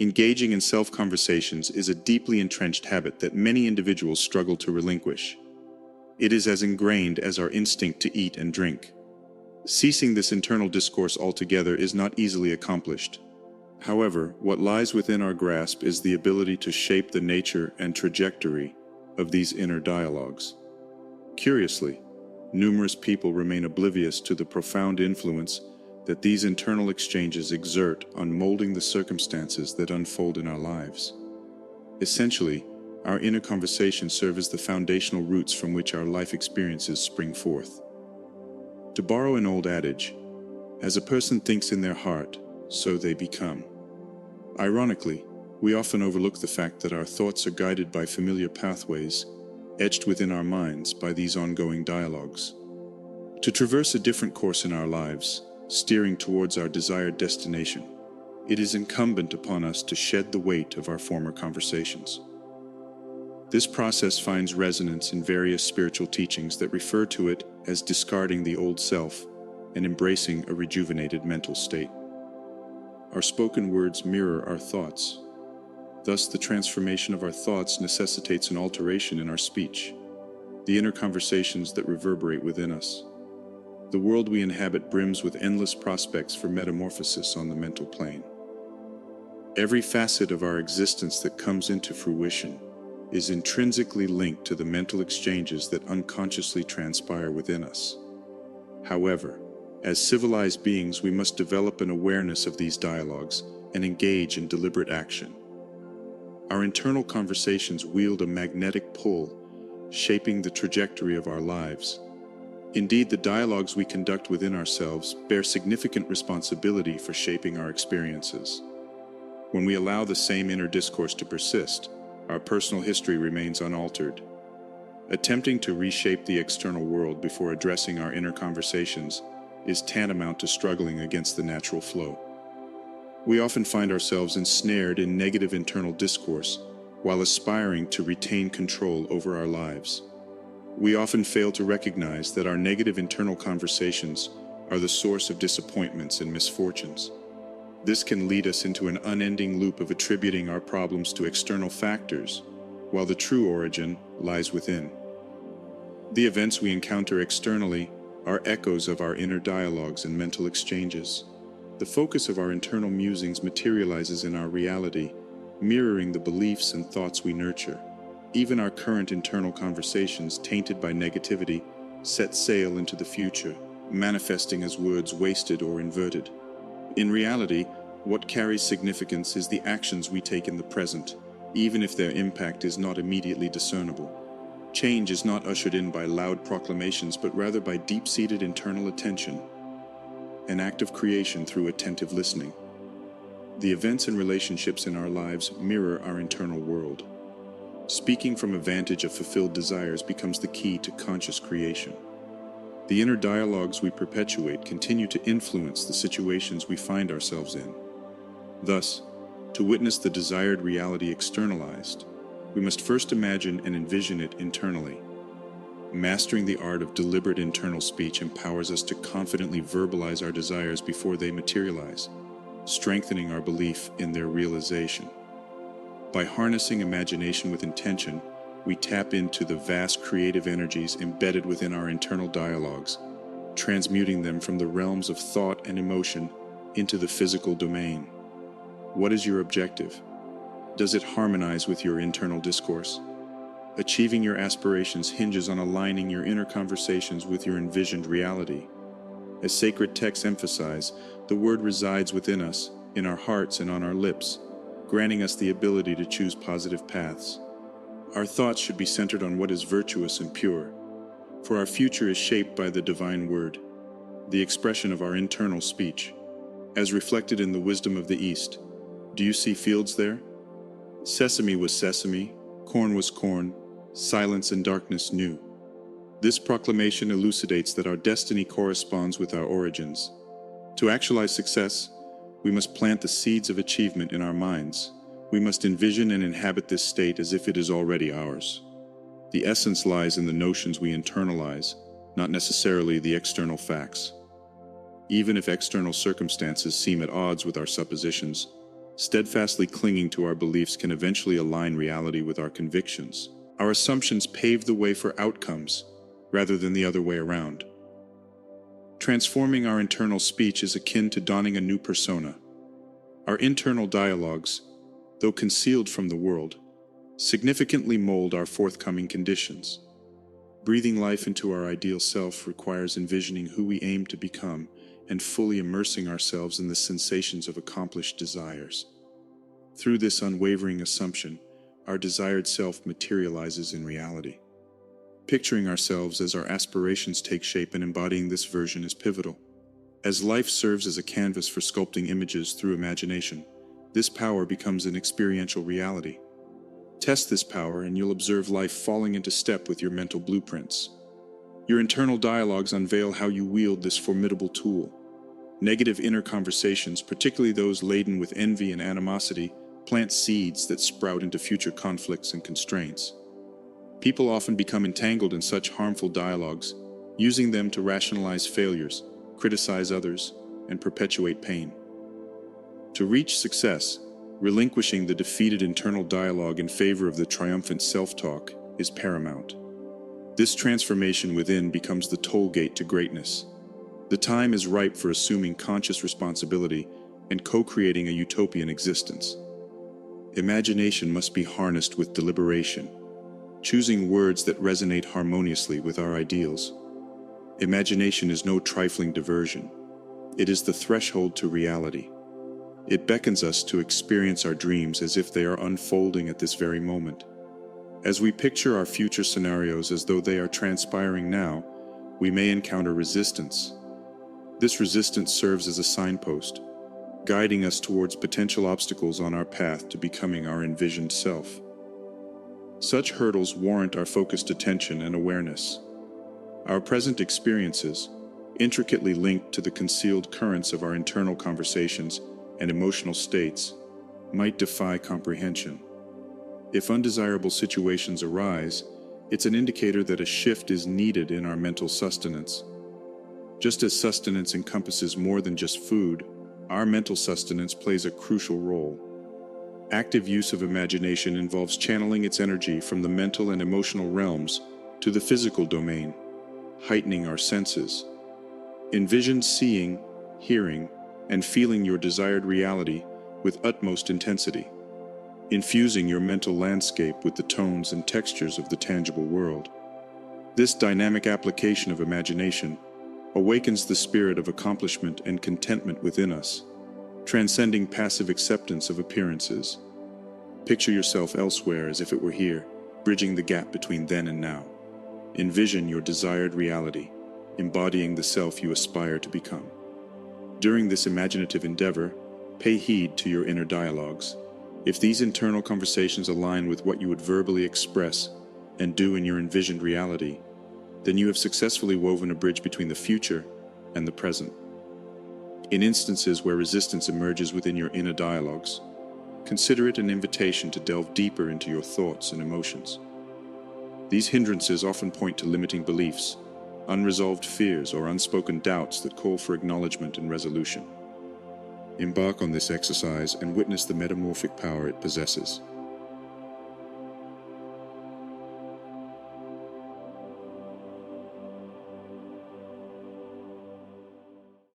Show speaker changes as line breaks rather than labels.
Engaging in self-conversations is a deeply entrenched habit that many individuals struggle to relinquish. It is as ingrained as our instinct to eat and drink. Ceasing this internal discourse altogether is not easily accomplished. However, what lies within our grasp is the ability to shape the nature and trajectory of these inner dialogues. Curiously, numerous people remain oblivious to the profound influence that these internal exchanges exert on molding the circumstances that unfold in our lives. Essentially, our inner conversations serve as the foundational roots from which our life experiences spring forth. To borrow an old adage, as a person thinks in their heart, so they become. Ironically, we often overlook the fact that our thoughts are guided by familiar pathways, etched within our minds by these ongoing dialogues. To traverse a different course in our lives, steering towards our desired destination, it is incumbent upon us to shed the weight of our former conversations. This process finds resonance in various spiritual teachings that refer to it as discarding the old self and embracing a rejuvenated mental state. Our spoken words mirror our thoughts. Thus, the transformation of our thoughts necessitates an alteration in our speech, the inner conversations that reverberate within us. The world we inhabit brims with endless prospects for metamorphosis on the mental plane. Every facet of our existence that comes into fruition is intrinsically linked to the mental exchanges that unconsciously transpire within us. However, as civilized beings, we must develop an awareness of these dialogues and engage in deliberate action. Our internal conversations wield a magnetic pull, shaping the trajectory of our lives. Indeed, the dialogues we conduct within ourselves bear significant responsibility for shaping our experiences. When we allow the same inner discourse to persist, our personal history remains unaltered. Attempting to reshape the external world before addressing our inner conversations is tantamount to struggling against the natural flow. We often find ourselves ensnared in negative internal discourse while aspiring to retain control over our lives. We often fail to recognize that our negative internal conversations are the source of disappointments and misfortunes. This can lead us into an unending loop of attributing our problems to external factors, while the true origin lies within. The events we encounter externally are echoes of our inner dialogues and mental exchanges. The focus of our internal musings materializes in our reality, mirroring the beliefs and thoughts we nurture. Even our current internal conversations, tainted by negativity, set sail into the future, manifesting as words wasted or inverted. In reality, what carries significance is the actions we take in the present, even if their impact is not immediately discernible. Change is not ushered in by loud proclamations, but rather by deep-seated internal attention, an act of creation through attentive listening. The events and relationships in our lives mirror our internal world. Speaking from a vantage of fulfilled desires becomes the key to conscious creation. The inner dialogues we perpetuate continue to influence the situations we find ourselves in. Thus, to witness the desired reality externalized, we must first imagine and envision it internally. Mastering the art of deliberate internal speech empowers us to confidently verbalize our desires before they materialize, strengthening our belief in their realization. By harnessing imagination with intention, we tap into the vast creative energies embedded within our internal dialogues, transmuting them from the realms of thought and emotion into the physical domain. What is your objective? Does it harmonize with your internal discourse? Achieving your aspirations hinges on aligning your inner conversations with your envisioned reality. As sacred texts emphasize, the word resides within us, in our hearts and on our lips, granting us the ability to choose positive paths. Our thoughts should be centered on what is virtuous and pure, for our future is shaped by the divine word, the expression of our internal speech. As reflected in the wisdom of the East, do you see fields there? Sesame was sesame, corn was corn, silence and darkness knew. This proclamation elucidates that our destiny corresponds with our origins. To actualize success, we must plant the seeds of achievement in our minds. We must envision and inhabit this state as if it is already ours. The essence lies in the notions we internalize, not necessarily the external facts. Even if external circumstances seem at odds with our suppositions, Steadfastly clinging to our beliefs can eventually align reality with our convictions. Our assumptions pave the way for outcomes, rather than the other way around. Transforming our internal speech is akin to donning a new persona. Our internal dialogues, though concealed from the world, significantly mold our forthcoming conditions. Breathing life into our ideal self requires envisioning who we aim to become and fully immersing ourselves in the sensations of accomplished desires. Through this unwavering assumption, our desired self materializes in reality. Picturing ourselves as our aspirations take shape and embodying this version is pivotal. As life serves as a canvas for sculpting images through imagination, this power becomes an experiential reality. Test this power and you'll observe life falling into step with your mental blueprints. Your internal dialogues unveil how you wield this formidable tool. Negative inner conversations, particularly those laden with envy and animosity, plant seeds that sprout into future conflicts and constraints. People often become entangled in such harmful dialogues, using them to rationalize failures, criticize others, and perpetuate pain. To reach success, relinquishing the defeated internal dialogue in favor of the triumphant self-talk is paramount. This transformation within becomes the toll gate to greatness. The time is ripe for assuming conscious responsibility and co-creating a utopian existence. Imagination must be harnessed with deliberation, choosing words that resonate harmoniously with our ideals. Imagination is no trifling diversion. It is the threshold to reality. It beckons us to experience our dreams as if they are unfolding at this very moment. As we picture our future scenarios as though they are transpiring now, we may encounter resistance. This resistance serves as a signpost, guiding us towards potential obstacles on our path to becoming our envisioned self. Such hurdles warrant our focused attention and awareness. Our present experiences, intricately linked to the concealed currents of our internal conversations and emotional states, might defy comprehension. If undesirable situations arise, it's an indicator that a shift is needed in our mental sustenance. Just as sustenance encompasses more than just food, our mental sustenance plays a crucial role. Active use of imagination involves channeling its energy from the mental and emotional realms to the physical domain, heightening our senses. Envision seeing, hearing, and feeling your desired reality with utmost intensity, infusing your mental landscape with the tones and textures of the tangible world. This dynamic application of imagination awakens the spirit of accomplishment and contentment within us, transcending passive acceptance of appearances. Picture yourself elsewhere as if it were here, bridging the gap between then and now. Envision your desired reality, embodying the self you aspire to become. During this imaginative endeavor, pay heed to your inner dialogues. If these internal conversations align with what you would verbally express and do in your envisioned reality, then you have successfully woven a bridge between the future and the present. In instances where resistance emerges within your inner dialogues, consider it an invitation to delve deeper into your thoughts and emotions. These hindrances often point to limiting beliefs, unresolved fears, or unspoken doubts that call for acknowledgement and resolution. Embark on this exercise and witness the metamorphic power it possesses.